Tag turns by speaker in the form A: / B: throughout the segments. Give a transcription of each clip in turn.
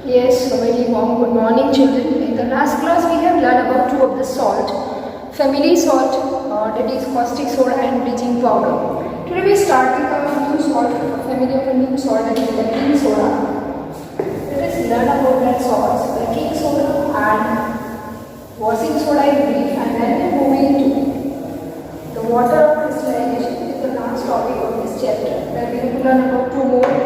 A: Yes, a very warm good morning children. In the last class we have learned about two of the salt. Family salt, that is caustic soda and bleaching powder. Today we start with a new salt, a family of a new salt, that is baking soda. Let us learn about that salts, baking soda and washing soda in brief, and then we move into the water of crystallization, which is the last topic of this chapter. Then we will learn about two more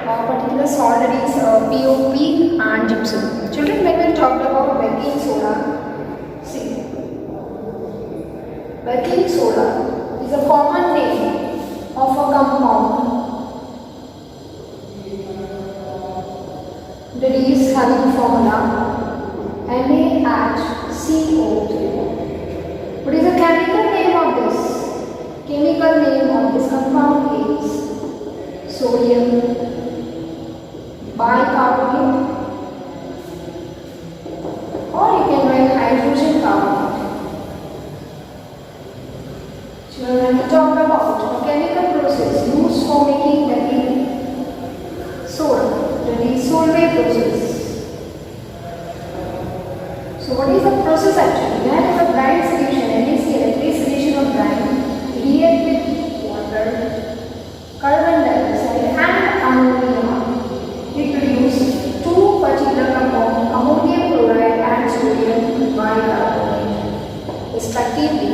A: particular salt, that is POP and gypsum. Children, when we talked about baking soda, see, baking soda is a common name of a compound that is having formula NaHCO. What is the chemical name of this? Chemical name of this compound is sodium bicarbonate, or you can write hydrogen carbonate. So when we talk about a chemical process used for making baking soda, that is Solvay process. So what is the process actually? When a brine solution, NaCl, this solution of brine, react with water, carbon dioxide and ammonia, it produces two particular compounds, ammonium chloride and sodium bicarbonate, respectively.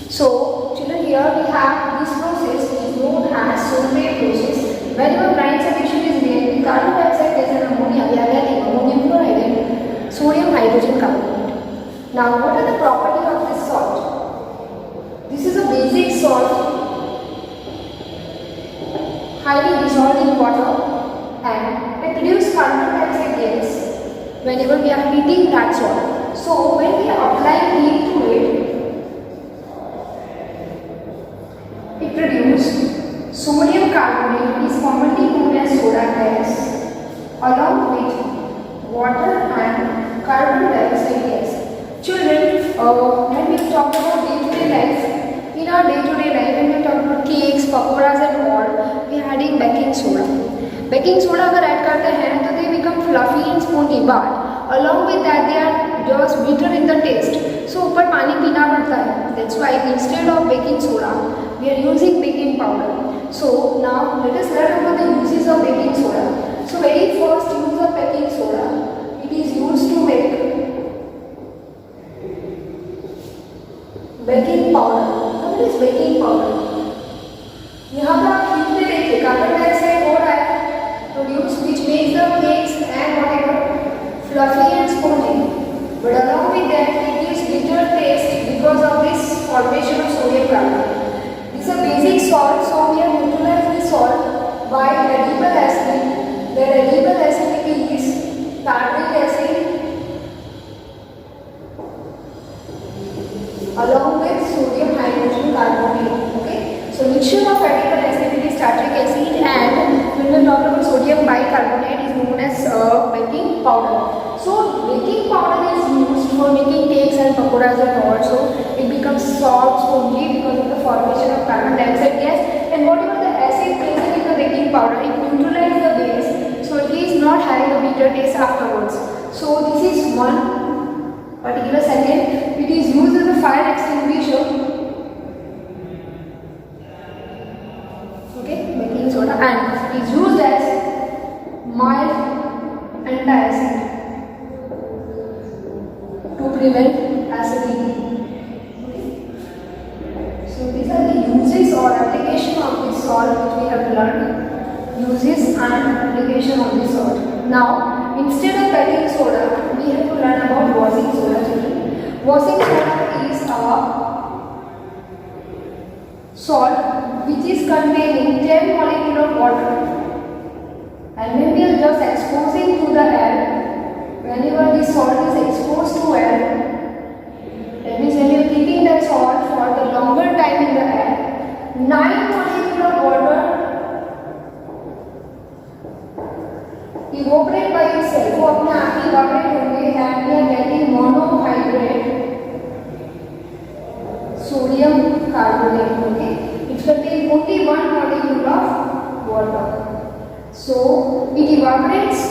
A: So, children, here we have this process which is known as Solvay process. Whenever brine solution is reacting with carbon dioxide gas and ammonia, we are getting ammonium chloride and sodium hydrogen carbonate. Now, what are the properties of this salt? This is a basic salt, highly dissolved in water, and they produce carbon dioxide gas whenever we are heating that salt. So when we are applying heat to it produces sodium carbonate, is commonly known as soda gas, along with water and carbon dioxide gas. Children, when we talk about day-to-day life, in our day-to-day life, when we talk about cakes, pakoras and all, we are adding baking soda. Baking soda अगर add करते हैं तो they become fluffy and spongy, but along with that they are just bitter in the taste. So ऊपर पानी पीना पड़ता है. That's why instead of baking soda we are using baking powder. So now let us learn about the uses of baking soda. So very first use of baking soda, it is used to make baking powder. What is baking powder? यहाँ पर आप hint में देखिए carbon dioxide हो रहा है produce, which makes the cakes and whatever fluffy and spongy, but along with that it gives bitter taste because of this formation of sodium carbonate. This is a basic salt, so we have neutralized this salt by edible acid. The edible acid is tartaric acid along with sodium hydrogen carbonate. Okay, so mixture of edible acid is tartaric acid, and when we talk about sodium bicarbonate is known as baking powder. So baking powder is used for making cakes and pakoras, and also it becomes soft, spongy because of the formation of carbon dioxide gas, and whatever the acid present in the baking powder, it neutralizes the base, so it is not having a bitter taste afterwards. So this is one particular. Second, it is used as a fire extinguisher. Okay, baking soda, and it is used as mild antacid to prevent acidity. Okay. So these are the uses or application of this salt which we have learned. Uses and application of this salt. Now, instead of baking soda, we have to learn about washing soda. Washing soda is a salt which is containing 10 molecules of water, and when we are just exposing to the air, whenever the salt is exposed to air, that means when you are keeping that salt for the longer time in the air, 9 molecules of water evaporate by itself. वो अपने आप ही evaporate होंगे, and we are getting monohydrate sodium carbonate. Okay, it contains only one molecule of water. So it evaporates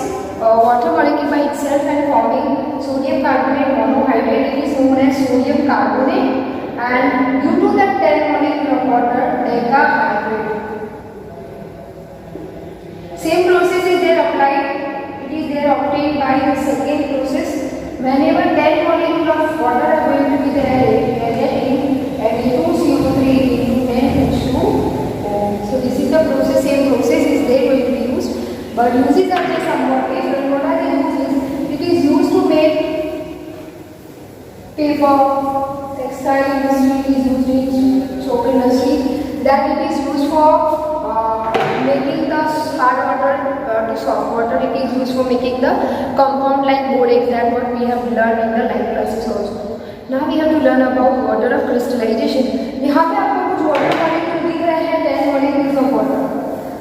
A: water molecule itself and forming sodium carbonate monohydrate. It is known as sodium carbonate, and due to that 10 molecule of water, decahydrate. Same process is there applied. It is there obtained by the second process. Whenever 10 molecule of water are going to be there, adding Na2CO3 into 10H2O. So this is the process. Same process is there going to be used, but uses are just somewhat different. What are the uses? It is used to make paper, textile industry, is used in soap industry. That it is used for making the hard water to soft water. It is used for making the compound like borax, that what we have learned in the life classes also. Now we have to learn about water of crystallization. यहाँ पे आपको कुछ water molecule दिख रहे हैं, 10 molecules of water.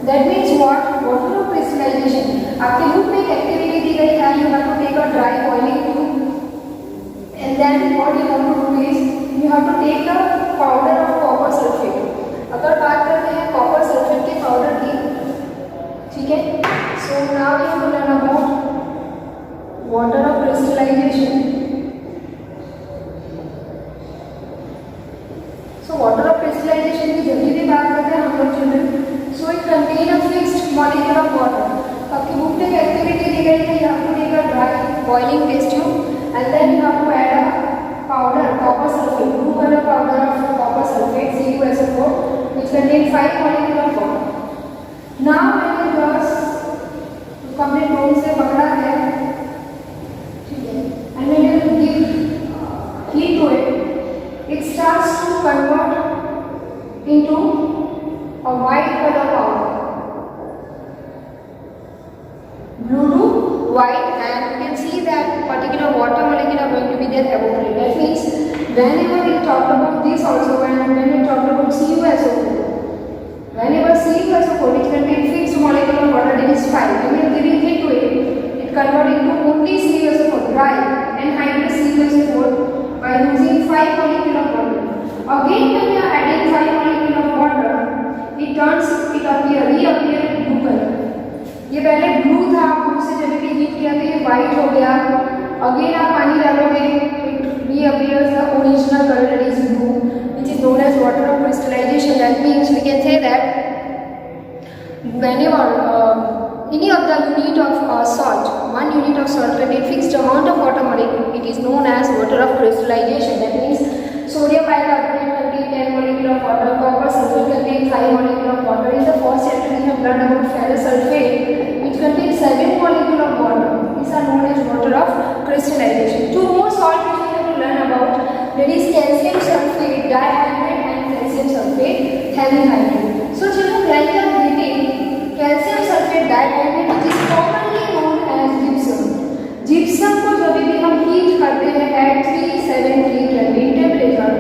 A: That means what? Water of crystallization. आपके book में एक activity दी गई है, you have to take a dry boiling tube, and then what you have to do is you have to take the powder of copper sulfate. अगर बात करते हैं copper sulphate के पाउडर की, ठीक है, so now we have to learn about water of crystallisation. So water of crystallisation की जब भी बात करते हैं हम लोग children, so it contain a fixed molecule of water. आपकी बुक में एक्टिविटी दी गई है, you have to take a dry boiling test tube and then you have to add a powder copper sulfate, blue color powder of copper sulfate CuSO4, which contain 5 molecule of water. Now when you just हमने drone से पकड़ा है, ठीक है, and when you give heat to it, it starts to convert into a white color powder, blue to white, and you can see that particular water molecule are going to be there evaporate. That means whenever we talk about this also, when we talk about CuSO4, whenever CuSO4 which contains fixed molecule of water, that is 5, when you are giving heat to it, it converts into only CuSO4, dry anhydrous CuSO4 by using 5 molecule of water. Again when you are adding 5 molecule of water, it reappear blue color. ये पहले blue था, blue से जब भी heat किया तो ये white हो गया. अगेन आप पानी डालोगे, it reappears the original colour, that is blue, which is known as water of crystallisation. That means we can say that whenever any of the unit of salt, one unit of salt contain fixed amount of water molecule, it is known as water of crystallization. That means sodium bicarbonate contain 10 molecule of water, copper sulfate contain 5 molecule of water. In the first chapter we have learned about ferrous sulfate which contains 7 molecule of water. These are known as water of crystallization. Two more salt which we have to learn about, that is calcium sulfate dihydrate and calcium sulfate heavy hydrate. So children, when you are getting calcium sulfate dihydrate which is commonly known as gypsum. Gypsum को जब भी हम heat करते हैं at 373 Kelvin temperature,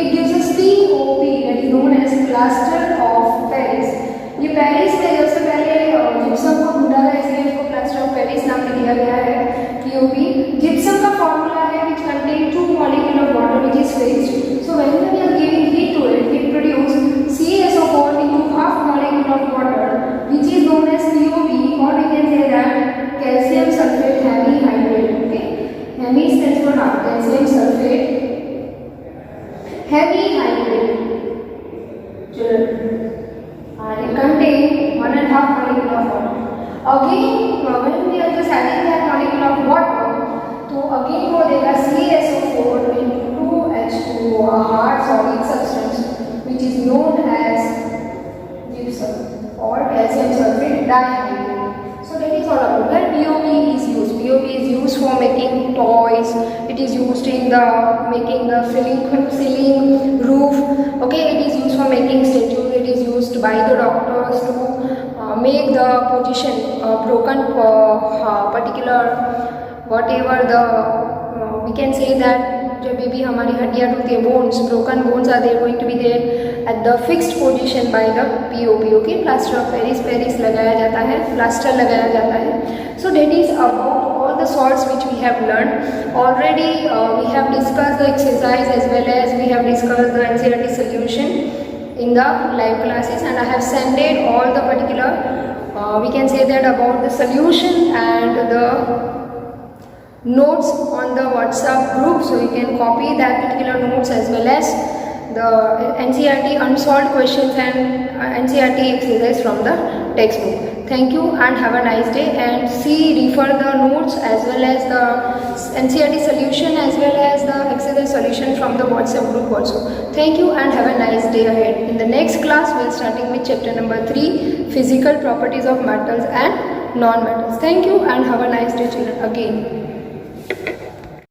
A: it gives us POP, that is known as plaster of Paris. ये Paris में सबसे पहले जिप्सम को ढूंढा गया, इसलिए इसको प्लास्टर ऑफ पेरिस नाम भी दिया गया है, POP. जिप्सम का फॉर्मूला है which contain 2 molecule of water which is fixed. So whenever we are giving heat to it, it produces CaSO4 into half molecule of water which is known as POP, or we can say that calcium sulfate heavy hydrate. Okay, heavy stands for calcium sulfate heavy hydrate. And it contains 1.5 molecule of water. Again, when we are just adding that molecule of water, तो again वो देगा CaSO4 into 2H2O, a hard solid substance which is known as gypsum or calcium sulfate dihydrate. So that is all about that. POP is used. POP is used for making toys. It is used in the making the ceiling roof. Okay, it is used for making statues. It is used by the doctors to make the position broken particular whatever the we can say that जब भी हमारी हड्डियाँ टूटती है, bones, broken bones are there going to be there at the fixed position by the POP. Okay, plaster of Paris लगाया जाता है, plaster लगाया जाता है. So that is about all the salts which we have learn already. We have discuss the exercise as well as we have discuss the NCERT solution in the live classes, and I have sent all the particular we can say that about the solution and the notes on the WhatsApp group, so you can copy that particular notes as well as the NCERT unsolved questions and NCERT exercise from the textbook. Thank you and have a nice day, and refer the notes as well as the NCERT solution as well as the exercise solution from the WhatsApp group also. Thank you and have a nice day ahead. In the next class, we will starting with chapter number 3, physical properties of metals and non-metals. Thank you and have a nice day, children, again.